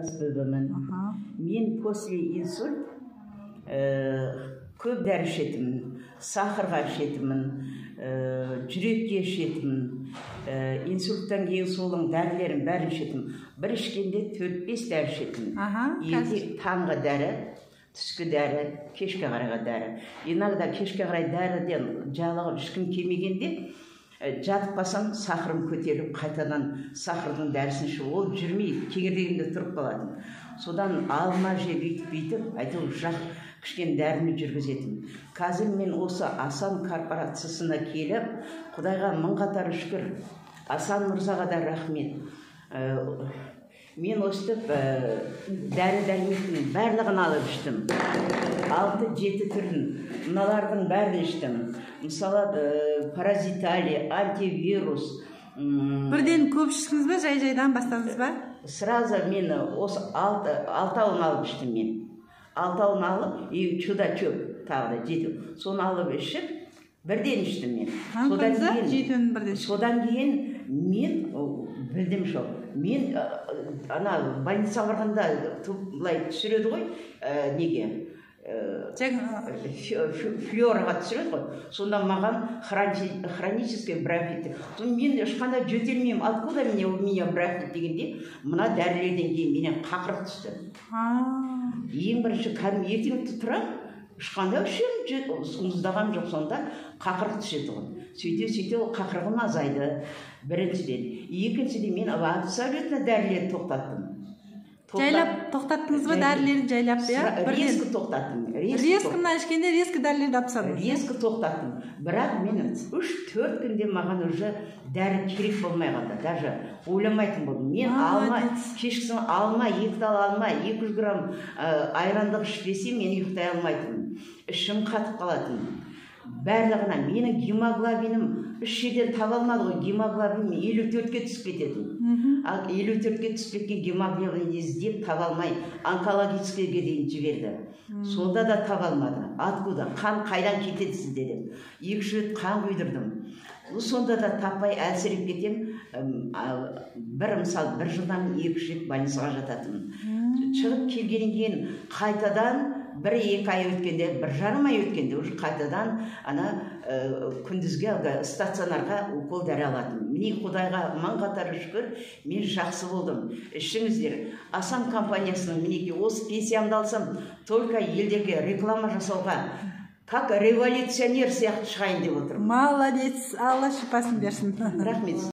себебімін. Мен после инсульт көп дәрі ішетімін, сахарға ішетімін, жүрекке ішетімін. Инсульттан кейін солың дәрілерін бәрін ішетімін. Bir ішкенде 4-5 дәрі ішетімін. Таңғы дәрі, түскі дәрі, кешке қарайға дәрі. Иногда кешке қарай дәріден жалығып ішкім келмегенде, жатып қалсам сахарым көтеріліп, қайтадан сахардың дәрісін ішіп, ол жүрмей, кеңірдегімде тұрып қалатын. Содан алма жеп бүйтіп, әйтеуір жақ кішкен дәріні жүргізетін. Қазір мен осы Асан корпорациясына келіп, Құдайға мың қатар шүкір, Асан Мырзаға да рахмет. Мен өстіп дәрі-дәрмектің барлығын алып іштім. 6-7 түрін, мыналардың бәрін іштім. Мысалы, паразитали, антивирус. Бірден көп іштіңіз бе, жай-жайдан бастадыңыз ба? Сразу мен осы 6-ауын алып іштім мен. 6-ауын алып, чудо-чөп тағы да 7. Соны алып ішіп, бірден іштім мен. Содан кейін мен білдім жоқ. Мен больница барғанда былай түсіреді ғой, неге? Флюораға түсіреді ғой. Сонда маған хронический бронхит. Мен ешқандай жөтелмеймін. Откуда у меня бронхит дегенде, мына дәрілерден кейін менен қақырық түсті. Ең бірінші кәдімгі ертеңді тұрам, ешқандай ұздаған жоқ, сонда қақырық түседі ғой. Сөйте ол қақырығым азайды. Біріншіден. Екіншіден мен абсолютно дәрілерді тоқтаттым. Жайлап тоқтаттыңыз ба дәрілерді жайлап? Резкі тоқтаттым. Резкіні ішкенде резкі дәрілерді апсадыңыз? Резкі тоқтаттым. Бірақ мен 3-4 күнде маған уже дәрі керек болмай қалды. Даже ойламайтын болдым. Мен алма, кешкісін алма, 2 дал алма, 200 грамм айрандық ішпесем, мен ұйықтай алмайтын. Ішім қатып қалатын. Барлығына менің гемоглобинім 3 жерден таба алмады ғой, гемоглобинім 54-ке түсіп кететін. Ал 54-ке түсіп кеткен гемоглобин іздеп таба алмай, онкологическийге дейін жіберді. Сонда да таба алмады. Откуда? Қан қайдан кетеді сізде деп. 2 рет қан құйдырдым. Сонда да таппай әлсіреп кетем. Мысалы, бір жылдан 2 рет больницаға жататын. Шығып келгеннен кейін қайтадан 1-2 ай өткенде, 1,5 ай өткенде, уже қайтадан күндізге стационарға укол дәрі алатын. Міне Құдайға мың қатар шүкір, мен жақсы болдым. Ішіңіздер, Асан компаниясының мінеке осы пенсиямды алсам, только елдерге реклама жасауға, как революционер сияқты шығайын деп отырмын. Молодец, Алла шипасын берсін. Рахмет.